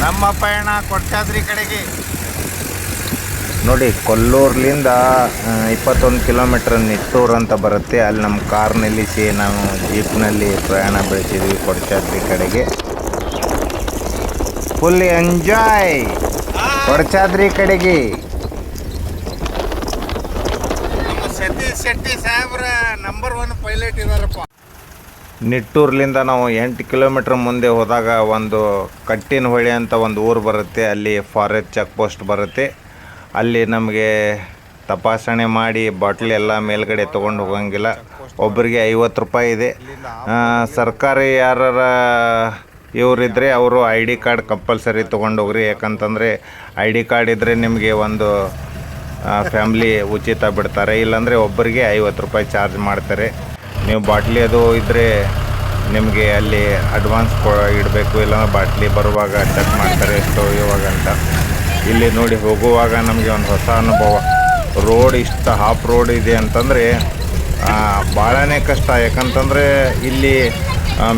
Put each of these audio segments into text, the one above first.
ನಮ್ಮ ಪಯಣ ಕೊಡ್ಚಾದ್ರಿ ಕಡೆಗೆ ನೋಡಿ. ಕೊಲ್ಲೂರ್ಲಿಂದ 21 ಕಿಲೋಮೀಟ್ರ್ ನಿಟ್ಟೂರು ಅಂತ ಬರುತ್ತೆ. ಅಲ್ಲಿ ನಮ್ಮ ಕಾರ್ ನಿಲ್ಲಿಸಿ ನಾವು ಜೀಪ್ನಲ್ಲಿ ಪ್ರಯಾಣ ಬೆಳೆಸಿದ್ವಿ ಕೊಡಚಾದ್ರಿ ಕಡೆಗೆ. ಫುಲ್ ಎಂಜಾಯ್ ಕೊಡಚಾದ್ರಿ ಕಡೆಗೆ. ನಮ್ಮ ಸತೀಶ್ ಶೆಟ್ಟಿ ಸಾಹೇಬ್ರ ನಂಬರ್ 1 ಪೈಲಟ್ ಇದಾರಪ್ಪ. ನಿಟ್ಟೂರ್ಲಿಂದ ನಾವು 8 ಕಿಲೋಮೀಟ್ರ್ ಮುಂದೆ ಹೋದಾಗ ಒಂದು ಕಟ್ಟಿನ ಹೊಳೆ ಅಂತ ಒಂದು ಊರು ಬರುತ್ತೆ. ಅಲ್ಲಿ ಫಾರೆಸ್ಟ್ ಚೆಕ್ ಪೋಸ್ಟ್ ಬರುತ್ತೆ. ಅಲ್ಲಿ ನಮಗೆ ತಪಾಸಣೆ ಮಾಡಿ ಬಾಟ್ಲಿ ಎಲ್ಲ ಮೇಲ್ಗಡೆ ತೊಗೊಂಡು ಹೋಗಂಗಿಲ್ಲ. ಒಬ್ಬರಿಗೆ 50 ರೂಪಾಯಿ ಇದೆ. ಸರ್ಕಾರಿ ಯಾರ ಇವರಿದ್ದರೆ ಅವರು ID ಕಾರ್ಡ್ ಕಂಪಲ್ಸರಿ ತೊಗೊಂಡೋಗ್ರಿ. ಯಾಕಂತಂದರೆ ID ಕಾರ್ಡ್ ಇದ್ದರೆ ನಿಮಗೆ ಒಂದು ಫ್ಯಾಮ್ಲಿ ಉಚಿತ ಬಿಡ್ತಾರೆ. ಇಲ್ಲಾಂದರೆ ಒಬ್ಬರಿಗೆ 50 ರೂಪಾಯಿ ಚಾರ್ಜ್ ಮಾಡ್ತಾರೆ. ನೀವು ಬಾಟ್ಲಿ ಅದು ಇದ್ದರೆ ನಿಮಗೆ ಅಲ್ಲಿ ಅಡ್ವಾನ್ಸ್ ಇಡಬೇಕು. ಇಲ್ಲಾಂದ್ರೆ ಬಾಟ್ಲಿ ಬರುವಾಗ ಚೆಕ್ ಮಾಡ್ತಾರೆ ಎಷ್ಟು ಇವಾಗಂತ. ಇಲ್ಲಿ ನೋಡಿ ಹೋಗುವಾಗ ನಮಗೆ ಒಂದು ಹೊಸ ಅನುಭವ. ರೋಡ್ ಇಷ್ಟು ಹಾಫ್ ರೋಡ್ ಇದೆ ಅಂತಂದರೆ ಭಾಳನೇ ಕಷ್ಟ. ಯಾಕಂತಂದರೆ ಇಲ್ಲಿ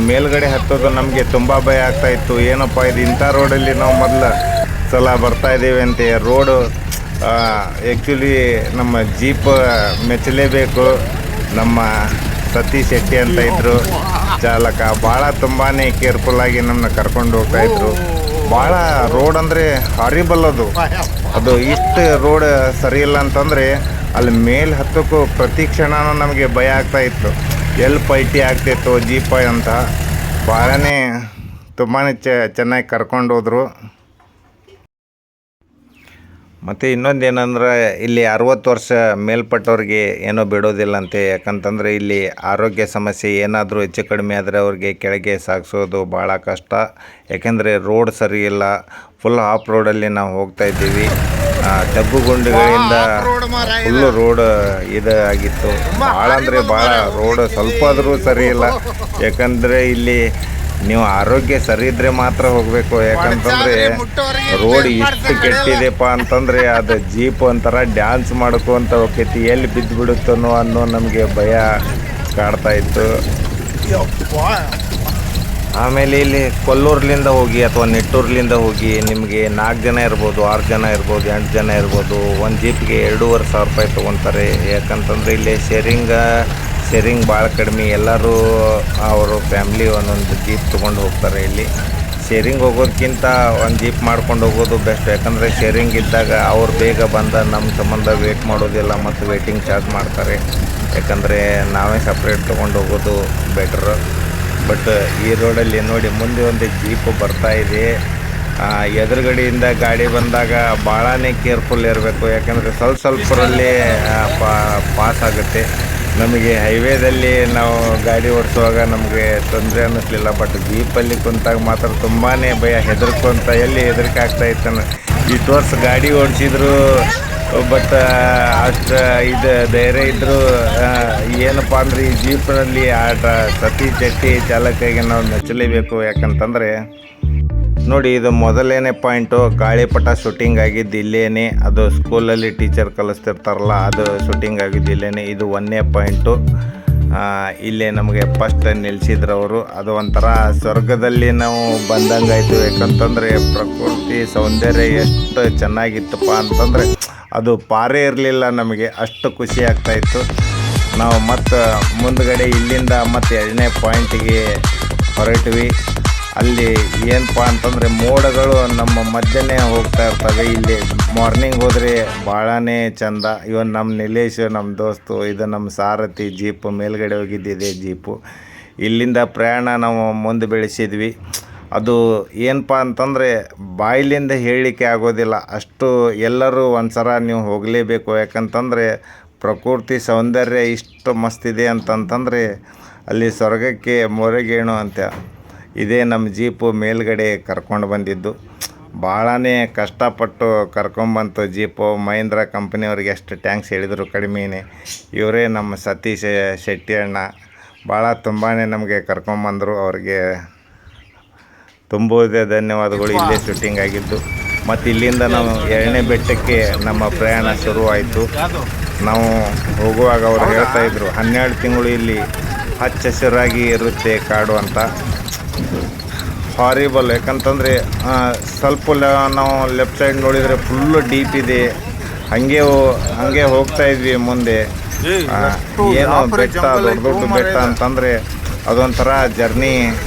ಮೇಲ್ಗಡೆ ಹತ್ತೋದು ನಮಗೆ ತುಂಬ ಭಯ ಆಗ್ತಾಯಿತ್ತು. ಏನಪ್ಪ ಇದು ಇಂಥ ರೋಡಲ್ಲಿ ನಾವು ಮೊದಲು ಸಲ ಬರ್ತಾಯಿದ್ದೀವಿ ಅಂತ. ರೋಡು ಆ್ಯಕ್ಚುಲಿ ನಮ್ಮ ಜೀಪ್ ಮೆಚ್ಚಲೇಬೇಕು. ನಮ್ಮ ಸತೀಶ್ ಶೆಟ್ಟಿ ಅಂತ ಇದ್ದರು ಚಾಲಕ. ಭಾಳ ತುಂಬಾ ಕೇರ್ಫುಲ್ಲಾಗಿ ನಮ್ಮನ್ನ ಕರ್ಕೊಂಡು ಹೋಗ್ತಾಯಿದ್ರು. ಭಾಳ ರೋಡ್ ಅಂದರೆ ಹಾರಿಬಲ್ ಅದು ಇಷ್ಟು ರೋಡ್ ಸರಿ ಇಲ್ಲ ಅಂತಂದರೆ ಅಲ್ಲಿ ಮೇಲೆ ಹತ್ತೋಕ್ಕೂ ಪ್ರತಿ ಕ್ಷಣನೂ ನಮಗೆ ಭಯ ಆಗ್ತಾಯಿತ್ತು. ಎಲ್ಲಿ ಪೈಟಿ ಆಗ್ತಾಯಿತ್ತು ಜೀಪ ಅಂತ. ಭಾಳನೇ ತುಂಬಾ ಚೆನ್ನಾಗಿ ಕರ್ಕೊಂಡು ಹೋದರು. ಮತ್ತು ಇನ್ನೊಂದು ಏನಂದ್ರೆ ಇಲ್ಲಿ 60 ವರ್ಷ ಮೇಲ್ಪಟ್ಟವ್ರಿಗೆ ಏನೋ ಬಿಡೋದಿಲ್ಲಂತೆ. ಯಾಕಂತಂದರೆ ಇಲ್ಲಿ ಆರೋಗ್ಯ ಸಮಸ್ಯೆ ಏನಾದರೂ ಹೆಚ್ಚು ಕಡಿಮೆ ಆದರೆ ಅವ್ರಿಗೆ ಕೆಳಗೆ ಸಾಗಿಸೋದು ಭಾಳ ಕಷ್ಟ. ಯಾಕೆಂದರೆ ರೋಡ್ ಸರಿ ಇಲ್ಲ. ಫುಲ್ ಆಫ್ ರೋಡಲ್ಲಿ ನಾವು ಹೋಗ್ತಾಯಿದ್ದೀವಿ. ತಗ್ಗು ಗುಂಡಿಗಳಿಂದ ಫುಲ್ಲು ರೋಡ್ ಇದಾಗಿತ್ತು. ಭಾಳ ಅಂದರೆ ಭಾಳ ರೋಡ್ ಸ್ವಲ್ಪ ಆದರೂ ಸರಿ ಇಲ್ಲ. ಯಾಕಂದರೆ ಇಲ್ಲಿ ನೀವು ಆರೋಗ್ಯ ಸರಿ ಇದ್ದರೆ ಮಾತ್ರ ಹೋಗಬೇಕು. ಯಾಕಂತಂದರೆ ರೋಡ್ ಇಷ್ಟು ಕೆಟ್ಟಿದೆಪ್ಪ ಅಂತಂದರೆ ಅದು ಜೀಪ್ ಒಂಥರ ಡ್ಯಾನ್ಸ್ ಮಾಡ್ಕೊಂತ ಹೋಗ್ತೈತಿ. ಎಲ್ಲಿ ಬಿದ್ದು ಬಿಡುತ್ತನೋ ಅನ್ನೋ ನಮಗೆ ಭಯ ಕಾಡ್ತಾಯಿತ್ತು. ಆಮೇಲೆ ಇಲ್ಲಿ ಕೊಲ್ಲೂರ್ಲಿಂದ ಹೋಗಿ ಅಥವಾ ನಿಟ್ಟೂರ್ಲಿಂದ ಹೋಗಿ ನಿಮಗೆ 4 ಜನ ಇರ್ಬೋದು, 6 ಜನ ಇರ್ಬೋದು, 8 ಜನ ಇರ್ಬೋದು. ಒಂದು ಜೀಪ್ಗೆ 2,500 ರೂಪಾಯಿ ತೊಗೊತಾರೆ. ಯಾಕಂತಂದರೆ ಇಲ್ಲಿ ಶೇರಿಂಗ್ ಭಾಳ ಕಡಿಮೆ. ಎಲ್ಲರೂ ಅವರು ಫ್ಯಾಮ್ಲಿ ಒಂದೊಂದು ಜೀಪ್ ತೊಗೊಂಡು ಹೋಗ್ತಾರೆ. ಇಲ್ಲಿ ಶೇರಿಂಗ್ ಹೋಗೋದಕ್ಕಿಂತ ಒಂದು ಜೀಪ್ ಮಾಡ್ಕೊಂಡು ಹೋಗೋದು ಬೆಸ್ಟ್. ಯಾಕಂದರೆ ಶೇರಿಂಗ್ ಇದ್ದಾಗ ಅವ್ರು ಬೇಗ ಬಂದ ನಮ್ಮ ಸಂಬಂಧ ವೇಟ್ ಮಾಡೋದಿಲ್ಲ ಮತ್ತು ವೇಟಿಂಗ್ ಚಾರ್ಜ್ ಮಾಡ್ತಾರೆ. ಯಾಕಂದರೆ ನಾವೇ ಸಪ್ರೇಟ್ ತೊಗೊಂಡು ಹೋಗೋದು ಬೆಟ್ರ್. ಬಟ್ ಈ ರೋಡಲ್ಲಿ ನೋಡಿ ಮುಂದೆ ಒಂದು ಜೀಪ್ ಬರ್ತಾಯಿದೆ. ಎದುರುಗಡೆಯಿಂದ ಗಾಡಿ ಬಂದಾಗ ಭಾಳನೇ ಕೇರ್ಫುಲ್ ಇರಬೇಕು. ಯಾಕಂದರೆ ಸ್ವಲ್ಪರಲ್ಲಿ ಪಾಸ್ ಆಗುತ್ತೆ. ನಮಗೆ ಹೈವೇದಲ್ಲಿ ನಾವು ಗಾಡಿ ಓಡಿಸುವಾಗ ನಮಗೆ ತೊಂದರೆ ಅನ್ನಿಸ್ಲಿಲ್ಲ. ಬಟ್ ಜೀಪಲ್ಲಿ ಕುಂತಾಗ ಮಾತ್ರ ತುಂಬಾ ಭಯ, ಹೆದರ್ಕೊಂತ ಎಲ್ಲಿ ಹೆದರಿಕೆ ಆಗ್ತಾಯಿತ್ತು. ಇಷ್ಟು ವರ್ಷ ಗಾಡಿ ಓಡಿಸಿದ್ರು ಬಟ್ ಅಷ್ಟು ಇದು ಧೈರ್ಯ ಇದ್ದರೂ ಏನಪ್ಪ ಅಂದರೆ ಈ ಜೀಪ್ನಲ್ಲಿ ಸತೀಶ್ ಶೆಟ್ಟಿ ಚಾಲಕಿಗೆ ನಾವು ಮೆಚ್ಚಲೇಬೇಕು. ಯಾಕಂತಂದರೆ ನೋಡಿ, ಇದು ಮೊದಲನೇ ಪಾಯಿಂಟು. ಗಾಳಿಪಟ ಶೂಟಿಂಗ್ ಆಗಿದ್ದು ಇಲ್ಲೇನೆ. ಅದು ಸ್ಕೂಲಲ್ಲಿ ಟೀಚರ್ ಕಲಿಸ್ತಿರ್ತಾರಲ್ಲ, ಅದು ಶೂಟಿಂಗ್ ಆಗಿದ್ದು ಇಲ್ಲೇನೆ. ಇದು 1ನೇ ಪಾಯಿಂಟು. ಇಲ್ಲೇ ನಮಗೆ ಫಸ್ಟ್ ನಿಲ್ಲಿಸಿದ್ರು ಅವರು. ಅದು ಒಂಥರ ಸ್ವರ್ಗದಲ್ಲಿ ನಾವು ಬಂದಂಗಾಯಿತು. ಯಾಕಂತಂದರೆ ಪ್ರಕೃತಿ ಸೌಂದರ್ಯ ಎಷ್ಟು ಚೆನ್ನಾಗಿತ್ತಪ್ಪ ಅಂತಂದರೆ ಅದು ಪಾರೇ ಇರಲಿಲ್ಲ. ನಮಗೆ ಅಷ್ಟು ಖುಷಿ ಆಗ್ತಾಯಿತ್ತು. ನಾವು ಮತ್ತು ಮುಂದ್ಗಡೆ ಇಲ್ಲಿಂದ ಮತ್ತು 2ನೇ ಪಾಯಿಂಟಿಗೆ ಹೊರಟ್ವಿ. ಅಲ್ಲಿ ಏನಪ್ಪ ಅಂತಂದರೆ ಮೋಡಗಳು ನಮ್ಮ ಮಧ್ಯನೇ ಹೋಗ್ತಾ ಇರ್ತವೆ. ಇಲ್ಲಿ ಮಾರ್ನಿಂಗ್ ಹೋದರೆ ಭಾಳನೇ ಚಂದ. ಇವನ್ ನಮ್ಮ ನಿಲೇಶ್, ನಮ್ಮ ದೋಸ್ತು, ಇದು ನಮ್ಮ ಸಾರಥಿ ಜೀಪು. ಮೇಲ್ಗಡೆ ಹೋಗಿದ್ದಿದೆ ಜೀಪು. ಇಲ್ಲಿಂದ ಪ್ರಯಾಣ ನಾವು ಮುಂದೆ ಬೆಳೆಸಿದ್ವಿ. ಅದು ಏನಪ್ಪ ಅಂತಂದರೆ ಬಾಯಿಲಿಂದ ಹೇಳಲಿಕ್ಕೆ ಆಗೋದಿಲ್ಲ. ಅಷ್ಟು ಎಲ್ಲರೂ ಒಂದು ಸಲ ನೀವು ಹೋಗಲೇಬೇಕು. ಯಾಕಂತಂದರೆ ಪ್ರಕೃತಿ ಸೌಂದರ್ಯ ಇಷ್ಟು ಮಸ್ತಿದೆ ಅಂತಂತಂದರೆ ಅಲ್ಲಿ ಸ್ವರ್ಗಕ್ಕೆ ಮೊರೆಗೇಣು ಅಂತ. ಇದೇ ನಮ್ಮ ಜೀಪು ಮೇಲ್ಗಡೆ ಕರ್ಕೊಂಡು ಬಂದಿದ್ದು. ಭಾಳನೇ ಕಷ್ಟಪಟ್ಟು ಕರ್ಕೊಂಬಂತು ಜೀಪು. ಮಹೀಂದ್ರ ಕಂಪ್ನಿಯವ್ರಿಗೆ ಎಷ್ಟು ಟ್ಯಾಂಕ್ಸ್ ಹೇಳಿದರು ಕಡಿಮೆನೇ. ಇವರೇ ನಮ್ಮ ಸತೀಶ್ ಶೆಟ್ಟಿ ಅಣ್ಣ. ಭಾಳ ತುಂಬಾ ನಮಗೆ ಕರ್ಕೊಂಬಂದರು. ಅವ್ರಿಗೆ ತುಂಬುವುದೇ ಧನ್ಯವಾದಗಳು. ಇಲ್ಲೇ ಶೂಟಿಂಗ್ ಆಗಿದ್ದು. ಮತ್ತು ಇಲ್ಲಿಂದ ನಾವು 2ನೇ ಬೆಟ್ಟಕ್ಕೆ ನಮ್ಮ ಪ್ರಯಾಣ ಶುರುವಾಯಿತು. ನಾವು ಹೋಗುವಾಗ ಅವರು ಹೇಳ್ತಾಯಿದ್ರು 12 ತಿಂಗಳು ಇಲ್ಲಿ ಹಚ್ಚ ಹಸಿರಾಗಿ ಇರುತ್ತೆ ಕಾಡು ಅಂತ. ಹಾರಿಬಲ್. ಯಾಕಂತಂದರೆ ಸ್ವಲ್ಪ ನಾವು ಲೆಫ್ಟ್ ಸೈಡ್ ನೋಡಿದರೆ ಫುಲ್ಲು ಡೀಪ್ ಇದೆ. ಹಾಗೆ ಹೋಗ್ತಾ ಇದ್ವಿ ಮುಂದೆ. ಏನು ಬೆಟ್ಟ, ದೊಡ್ಡ ದೊಡ್ಡ ಬೆಟ್ಟ ಅಂತಂದರೆ ಅದೊಂಥರ ಜರ್ನಿ,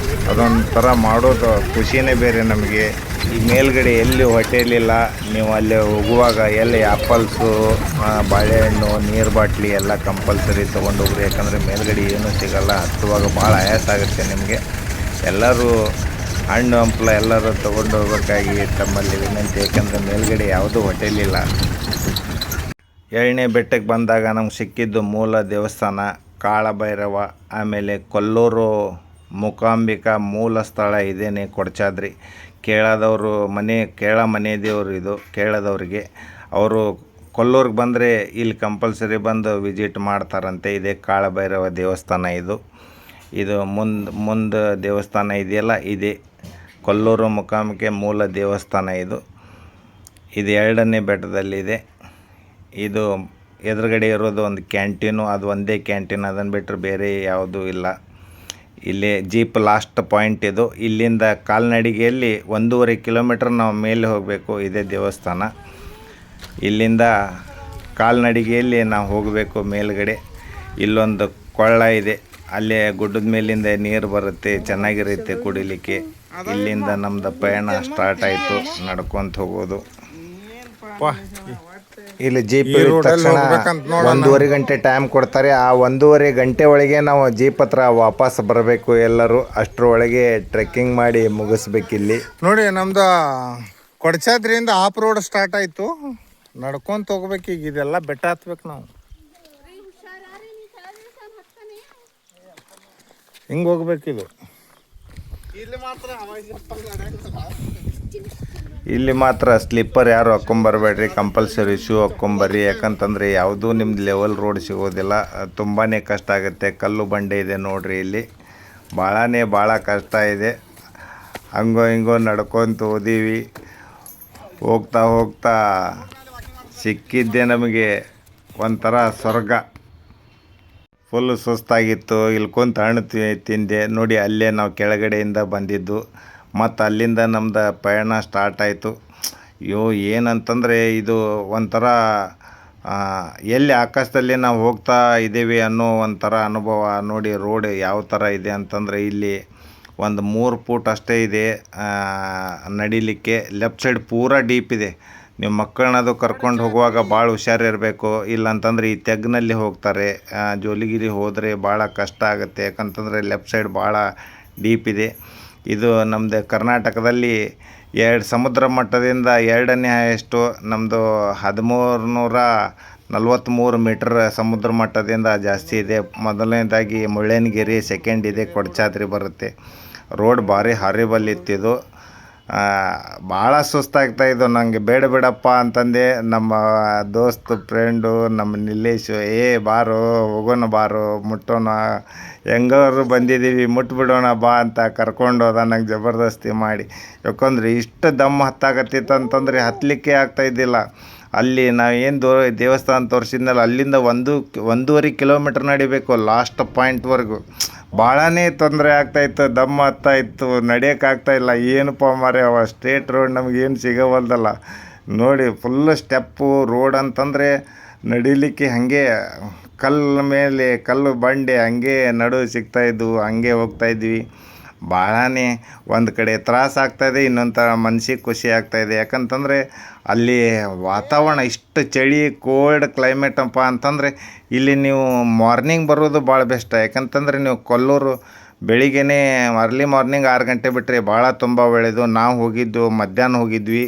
ಅದೊಂಥರ ಮಾಡೋದು ಖುಷಿನೇ ಬೇರೆ ನಮಗೆ. ಈ ಮೇಲ್ಗಡೆ ಎಲ್ಲಿ ಹೋಟೆಲ್ ಇಲ್ಲ. ನೀವು ಅಲ್ಲಿ ಹೋಗುವಾಗ ಎಲ್ಲಿ ಆ್ಯಪಲ್ಸು, ಬಾಳೆಹಣ್ಣು, ನೀರು ಬಾಟ್ಲಿ ಎಲ್ಲ ಕಂಪಲ್ಸರಿ ತೊಗೊಂಡು ಹೋಗ್ರಿ. ಯಾಕಂದರೆ ಮೇಲ್ಗಡೆ ಏನೂ ಸಿಗೋಲ್ಲ, ಹತ್ತುವಾಗ ಭಾಳ ಆಯಾಸ ಆಗುತ್ತೆ ನಿಮಗೆ. ಎಲ್ಲರೂ ಹಣ್ಣು ಹಂಪಲ ಎಲ್ಲರೂ ತೊಗೊಂಡು ಹೋಗ್ಬೇಕಾಗಿ ತಮ್ಮಲ್ಲಿ ವಿನಂತಿ. ಯಾಕಂದರೆ ಮೇಲ್ಗಡೆ ಯಾವುದೂ ಹೋಟೆಲ್ ಇಲ್ಲ. 7ನೇ ಬೆಟ್ಟಕ್ಕೆ ಬಂದಾಗ ನಮ್ಗೆ ಸಿಕ್ಕಿದ್ದು ಮೂಲ ದೇವಸ್ಥಾನ ಕಾಳಭೈರವ. ಆಮೇಲೆ ಕೊಲ್ಲೂರು ಮೂಕಾಂಬಿಕಾ ಮೂಲ ಸ್ಥಳ ಇದೇನೆ ಕೊಡಚಾದ್ರಿ. ಕೇಳದವರು ಮನೆ ದೇವರು ಇದು. ಕೇಳದವ್ರಿಗೆ ಅವರು ಕೊಲ್ಲೂರಿಗೆ ಬಂದರೆ ಇಲ್ಲಿ ಕಂಪಲ್ಸರಿ ಬಂದು ವಿಸಿಟ್ ಮಾಡ್ತಾರಂತೆ. ಇದೇ ಕಾಳಭೈರವ ದೇವಸ್ಥಾನ ಇದು ಮುಂದೆ ದೇವಸ್ಥಾನ ಇದೆಯಲ್ಲ, ಇದೆ ಕೊಲ್ಲೂರು ಮೂಕಾಂಬಿಕೆ ಮೂಲ ದೇವಸ್ಥಾನ. ಇದು 2ನೇ ಬೆಟ್ಟದಲ್ಲಿದೆ. ಇದು ಎದುರುಗಡೆ ಇರೋದು ಒಂದು ಕ್ಯಾಂಟೀನು, ಅದು ಒಂದೇ ಕ್ಯಾಂಟೀನ್. ಅದನ್ನು ಬಿಟ್ಟರೆ ಬೇರೆ ಯಾವುದೂ ಇಲ್ಲ. ಇಲ್ಲಿ ಜೀಪ್ ಲಾಸ್ಟ್ ಪಾಯಿಂಟ್ ಇದು. ಇಲ್ಲಿಂದ ಕಾಲ್ನಡಿಗೆಯಲ್ಲಿ 1.5 ಕಿಲೋಮೀಟ್ರ್ ನಾವು ಮೇಲೆ ಹೋಗಬೇಕು. ಇದೇ ದೇವಸ್ಥಾನ. ಇಲ್ಲಿಂದ ಕಾಲ್ನಡಿಗೆಯಲ್ಲಿ ನಾವು ಹೋಗಬೇಕು ಮೇಲ್ಗಡೆ. ಇಲ್ಲೊಂದು ಕೊಳ್ಳ ಇದೆ, ಅಲ್ಲೇ ಗುಡ್ಡದ ಮೇಲಿಂದ ನೀರು ಬರುತ್ತೆ, ಚೆನ್ನಾಗಿರುತ್ತೆ ಕುಡಿಲಿಕ್ಕೆ. ಇಲ್ಲಿಂದ ನಮ್ಮದು ಪಯಣ ಸ್ಟಾರ್ಟ್ ಆಯಿತು, ನಡ್ಕೊತ ಹೋಗೋದು. ಇಲ್ಲಿ ಜೀಪ್ ತಕ್ಷಣ 1.5 ಗಂಟೆ ಟೈಮ್ ಕೊಡ್ತಾರೆ. ಆ 1.5 ಗಂಟೆ ಒಳಗೆ ನಾವು ಜೀಪ್ ಹತ್ರ ವಾಪಸ್ ಬರಬೇಕು ಎಲ್ಲರೂ. ಅಷ್ಟರೊಳಗೆ ಟ್ರೆಕ್ಕಿಂಗ್ ಮಾಡಿ ಮುಗಿಸ್ಬೇಕಿಲ್ಲಿ. ನೋಡಿ, ನಮ್ದು ಕೊಡಚಾದ್ರಿಯಿಂದ ಆಫ್ ರೋಡ್ ಸ್ಟಾರ್ಟ್ ಆಯಿತು. ನಡ್ಕೊಂತ ಹೋಗ್ಬೇಕು. ಈಗ ಇದೆಲ್ಲ ಬೆಟ್ಟ ಹತ್ಬೇಕು ನಾವು. ಹಿಂಗೆ ಹೋಗ್ಬೇಕಿದು. ಇಲ್ಲಿ ಮಾತ್ರ ಸ್ಲಿಪ್ಪರ್ ಯಾರು ಹಾಕ್ಕೊಂಬರ್ಬೇಡ್ರಿ, ಕಂಪಲ್ಸರಿ ಶೂ ಹಾಕ್ಕೊಂಬರ್ರಿ. ಯಾಕಂತಂದರೆ ಯಾವುದೂ ನಿಮ್ದು ಲೆವೆಲ್ ರೋಡ್ ಸಿಗೋದಿಲ್ಲ, ತುಂಬಾ ಕಷ್ಟ ಆಗುತ್ತೆ. ಕಲ್ಲು ಬಂಡೆ ಇದೆ ನೋಡ್ರಿ, ಇಲ್ಲಿ ಭಾಳ ಕಷ್ಟ ಇದೆ. ಹಂಗೋ ಹಿಂಗೋ ನಡ್ಕೊತ ಹೋದೀವಿ. ಹೋಗ್ತಾ ಸಿಕ್ಕಿದ್ದೆ ನಮಗೆ ಒಂಥರ ಸ್ವರ್ಗ. ಫುಲ್ ಸುಸ್ತಾಗಿತ್ತು. ಇಲ್ಲಿ ಕುಂತು ಹಣ್ಣು ತಿಂದೆ ನೋಡಿ. ಅಲ್ಲೇ ನಾವು ಕೆಳಗಡೆಯಿಂದ ಬಂದಿದ್ದು. ಮತ್ತು ಅಲ್ಲಿಂದ ನಮ್ದು ಪಯಣ ಸ್ಟಾರ್ಟ್ ಆಯಿತು. ಏನಂತಂದರೆ ಇದು ಒಂಥರ ಎಲ್ಲಿ ಆಕಾಶದಲ್ಲಿ ನಾವು ಹೋಗ್ತಾ ಇದ್ದೀವಿ ಅನ್ನೋ ಒಂಥರ ಅನುಭವ. ನೋಡಿ ರೋಡ್ ಯಾವ ಥರ ಇದೆ ಅಂತಂದರೆ ಇಲ್ಲಿ ಒಂದು 3 ಫೂಟ್ ಅಷ್ಟೇ ಇದೆ ನಡಿಲಿಕ್ಕೆ. ಲೆಫ್ಟ್ ಸೈಡ್ ಪೂರಾ ಡೀಪ್ ಇದೆ. ನೀವು ಮಕ್ಕಳನ್ನದು ಕರ್ಕೊಂಡು ಹೋಗುವಾಗ ಭಾಳ ಹುಷಾರಿರಬೇಕು. ಇಲ್ಲಾಂತಂದ್ರೆ ಈ ತೆಗ್ನಲ್ಲಿ ಹೋಗ್ತಾರೆ. ಜೋಲಿಗಿರಿ ಹೋದರೆ ಭಾಳ ಕಷ್ಟ ಆಗುತ್ತೆ. ಯಾಕಂತಂದರೆ ಲೆಫ್ಟ್ ಸೈಡ್ ಭಾಳ ಡೀಪ್ ಇದೆ. ಇದು ನಮ್ಮದು ಕರ್ನಾಟಕದಲ್ಲಿ ಸಮುದ್ರ ಮಟ್ಟದಿಂದ 2ನೇ ಹೈಯೆಸ್ಟು. ನಮ್ಮದು 1343 ಮೀಟ್ರ್ ಸಮುದ್ರ ಮಟ್ಟದಿಂದ ಜಾಸ್ತಿ ಇದೆ. ಮೊದಲನೇದಾಗಿ ಮುಳ್ಳಯ್ಯನಗಿರಿ, ಸೆಕೆಂಡ್ ಇದೆ ಕೊಡಚಾದ್ರಿ ಬರುತ್ತೆ. ರೋಡ್ ಭಾರಿ ಹಾರಿಬಲ್ ಇತ್ತಿದು. ಭಾಳ ಸುಸ್ತಾಗ್ತಾಯಿದ್ದು. ನನಗೆ ಬೇಡಪ್ಪ ಅಂತಂದೆ. ನಮ್ಮ ದೋಸ್ತು ಫ್ರೆಂಡು ನಮ್ಮ ನಿಲೇಶು, ಬಾರೋ ಹೋಗೋಣ, ಬಾರೋ ಮುಟ್ಟೋಣ, ಹೆಂಗಾದ್ರು ಬಂದಿದ್ದೀವಿ ಮುಟ್ಬಿಡೋಣ ಬಾ ಅಂತ ಕರ್ಕೊಂಡು ಹೋದ ನಂಗೆ ಜಬರ್ದಸ್ತಿ ಮಾಡಿ. ಯಾಕಂದ್ರೆ ಇಷ್ಟು ದಮ್ ಹತ್ತಾಗತ್ತಿತ್ತು ಅಂತಂದರೆ ಹತ್ತಲಿಕ್ಕೆ ಆಗ್ತಾಯಿದ್ದಿಲ್ಲ. ಅಲ್ಲಿ ನಾವೇನು ದೇವಸ್ಥಾನ ತೋರಿಸಿದ್ನಲ್ಲ, ಅಲ್ಲಿಂದ 1.5 ಕಿಲೋಮೀಟ್ರ್ ನಡಿಬೇಕು ಲಾಸ್ಟ್ ಪಾಯಿಂಟ್ವರೆಗೂ. ಭಾಳನೇ ತೊಂದರೆ ಆಗ್ತಾಯಿತ್ತು, ದಮ್ ಹತ್ತಾಯಿತ್ತು, ನಡೆಯೋಕ್ಕಾಗ್ತಾಯಿಲ್ಲ. ಏನಪ್ಪ ಮಾರೆ ಅವ ಸ್ಟ್ರೇಟ್ ರೋಡ್ ನಮಗೇನು ಸಿಗೋವಲ್ದಲ್ಲ ನೋಡಿ. ಫುಲ್ಲು ಸ್ಟೆಪ್ಪು ರೋಡ್ ಅಂತಂದರೆ ನಡಿಲಿಕ್ಕೆ ಹಾಗೆ ಕಲ್ಲು ಮೇಲೆ ಕಲ್ಲು ಬಂಡೆ ಹಂಗೆ ನಡು ಸಿಗ್ತಾಯಿದ್ವು. ಹಂಗೆ ಹೋಗ್ತಾಯಿದ್ವಿ. ಭಾಳನೇ ಒಂದು ಕಡೆ ತ್ರಾಸ ಆಗ್ತಾಯಿದೆ, ಇನ್ನೊಂದು ಥರ ಮನ್ಸಿಗೆ ಖುಷಿ ಆಗ್ತಾಯಿದೆ. ಯಾಕಂತಂದರೆ ಅಲ್ಲಿ ವಾತಾವರಣ ಇಷ್ಟು ಚಳಿ ಕೋಲ್ಡ್ ಕ್ಲೈಮೇಟಪ್ಪ ಅಂತಂದರೆ ಇಲ್ಲಿ ನೀವು ಮಾರ್ನಿಂಗ್ ಬರೋದು ಭಾಳ ಬೆಸ್ಟ್. ಯಾಕಂತಂದರೆ ನೀವು ಕೊಲ್ಲೂರು ಬೆಳಿಗ್ಗೆನೇ ಅರ್ಲಿ ಮಾರ್ನಿಂಗ್ 6 ಗಂಟೆ ಬಿಟ್ಟರೆ ಭಾಳ ತುಂಬ ಒಳ್ಳೆಯದು. ನಾವು ಹೋಗಿದ್ದು ಮಧ್ಯಾಹ್ನ ಹೋಗಿದ್ವಿ,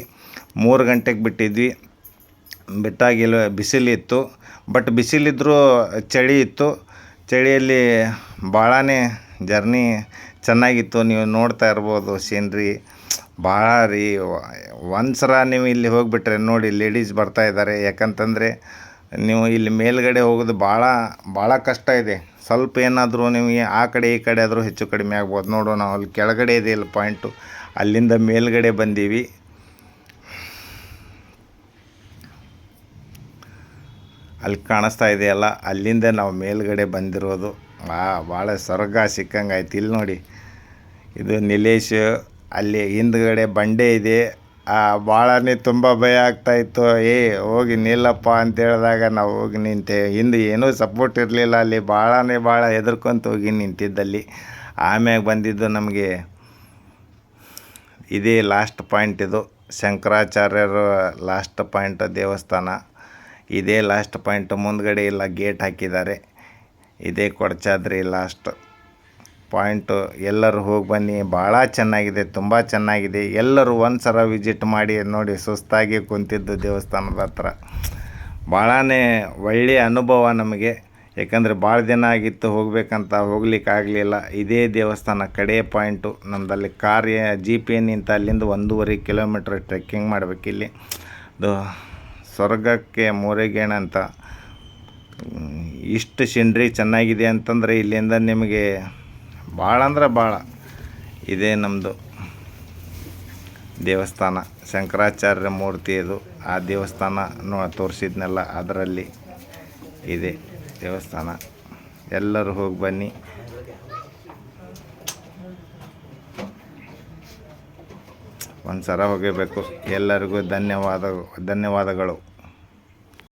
3 ಗಂಟೆಗೆ ಬಿಟ್ಟಿದ್ವಿ. ಬಿಟ್ಟಾಗಿಲ್ಲ ಬಿಸಿಲಿತ್ತು, ಬಟ್ ಬಿಸಿಲಿದ್ದರೂ ಚಳಿ ಇತ್ತು. ಚಳಿಯಲ್ಲಿ ಭಾಳನೇ ಜರ್ನಿ ಚೆನ್ನಾಗಿತ್ತು. ನೀವು ನೋಡ್ತಾ ಇರ್ಬೋದು ಸೀನ್ರಿ ಭಾಳ ರೀ. ಒಂದ್ಸಲ ನೀವು ಇಲ್ಲಿ ಹೋಗಿಬಿಟ್ರೆ ನೋಡಿ, ಲೇಡೀಸ್ ಬರ್ತಾಯಿದ್ದಾರೆ. ಯಾಕಂತಂದರೆ ನೀವು ಇಲ್ಲಿ ಮೇಲ್ಗಡೆ ಹೋಗೋದು ಭಾಳ ಕಷ್ಟ ಇದೆ. ಸ್ವಲ್ಪ ಏನಾದರೂ ನೀವು ಆ ಕಡೆ ಈ ಕಡೆ ಆದರೂ ಹೆಚ್ಚು ಕಡಿಮೆ ಆಗ್ಬೋದು. ನೋಡು, ನಾವು ಅಲ್ಲಿ ಕೆಳಗಡೆ ಇದೆ ಇಲ್ಲಿ ಪಾಯಿಂಟು, ಅಲ್ಲಿಂದ ಮೇಲ್ಗಡೆ ಬಂದೀವಿ. ಅಲ್ಲಿ ಕಾಣಿಸ್ತಾ ಇದೆಯಲ್ಲ, ಅಲ್ಲಿಂದ ನಾವು ಮೇಲ್ಗಡೆ ಬಂದಿರೋದು. ಭಾಳ ಸ್ವರ್ಗ ಸಿಕ್ಕಂಗೆ ಆಯ್ತು. ಇಲ್ಲಿ ನೋಡಿ, ಇದು ನಿಲೇಶ್ ಅಲ್ಲಿ ಹಿಂದ್ಗಡೆ ಬಂಡೆ ಇದೆ. ಆ ಭಾಳನೇ ತುಂಬ ಭಯ ಆಗ್ತಾಯಿತ್ತು. ಹೋಗಿ ನಿಲ್ಲಪ್ಪ ಅಂತ ಹೇಳಿದಾಗ ನಾವು ಹೋಗಿ ನಿಂತೆ. ಹಿಂದೆ ಏನೂ ಸಪೋರ್ಟ್ ಇರಲಿಲ್ಲ ಅಲ್ಲಿ. ಭಾಳ ಹೆದರ್ಕೊಂತ ಹೋಗಿ ನಿಂತಿದ್ದಲ್ಲಿ. ಆಮ್ಯಾಗ ಬಂದಿದ್ದು ನಮಗೆ ಇದೇ ಲಾಸ್ಟ್ ಪಾಯಿಂಟ್. ಇದು ಶಂಕರಾಚಾರ್ಯರು ಲಾಸ್ಟ್ ಪಾಯಿಂಟ್ ದೇವಸ್ಥಾನ. ಇದೇ ಲಾಸ್ಟ್ ಪಾಯಿಂಟ್. ಮುಂದ್ಗಡೆ ಎಲ್ಲ ಗೇಟ್ ಹಾಕಿದ್ದಾರೆ. ಇದೇ ಕೊಡಚಾದ್ರಿ ಲಾಸ್ಟ್ ಪಾಯಿಂಟು. ಎಲ್ಲರೂ ಹೋಗಿ ಬನ್ನಿ, ಭಾಳ ಚೆನ್ನಾಗಿದೆ, ತುಂಬ ಚೆನ್ನಾಗಿದೆ. ಎಲ್ಲರೂ ಒಂದು ಸಲ ವಿಸಿಟ್ ಮಾಡಿ ನೋಡಿ. ಸುಸ್ತಾಗಿ ಕುಂತಿದ್ದು ದೇವಸ್ಥಾನದ ಹತ್ರ. ಭಾಳನೇ ಒಳ್ಳೆಯ ಅನುಭವ ನಮಗೆ. ಯಾಕಂದರೆ ಭಾಳ ದಿನ ಆಗಿತ್ತು ಹೋಗ್ಬೇಕಂತ, ಹೋಗ್ಲಿಕ್ಕಾಗಲಿಲ್ಲ. ಇದೇ ದೇವಸ್ಥಾನ ಕಡೆ ಪಾಯಿಂಟು. ನಮ್ಮದಲ್ಲಿ ಜೀಪ್ ನಿಂತ ಅಲ್ಲಿಂದ 1.5 ಕಿಲೋಮೀಟ್ರ್ ಟ್ರೆಕ್ಕಿಂಗ್ ಮಾಡಬೇಕಿಲ್ಲಿ. ಅದು ಸ್ವರ್ಗಕ್ಕೆ ಮೂರೆಗೇಣು ಅಂತ. ಇಷ್ಟು ಸಿನ್ರಿ ಚೆನ್ನಾಗಿದೆ ಅಂತಂದರೆ ಇಲ್ಲಿಂದ ನಿಮಗೆ ಭಾಳ ಅಂದ್ರೆ ಭಾಳ. ಇದೇ ನಮ್ಮದು ದೇವಸ್ಥಾನ, ಶಂಕರಾಚಾರ್ಯ ಮೂರ್ತಿ. ಇದು ಆ ದೇವಸ್ಥಾನ ತೋರಿಸಿದ್ನಲ್ಲ, ಅದರಲ್ಲಿ ಇದೆ ದೇವಸ್ಥಾನ. ಎಲ್ಲರೂ ಹೋಗಿ ಬನ್ನಿ. ಒಂದು ಸಲ ಹೋಗಬೇಕು. ಎಲ್ಲರಿಗೂ ಧನ್ಯವಾದಗಳು.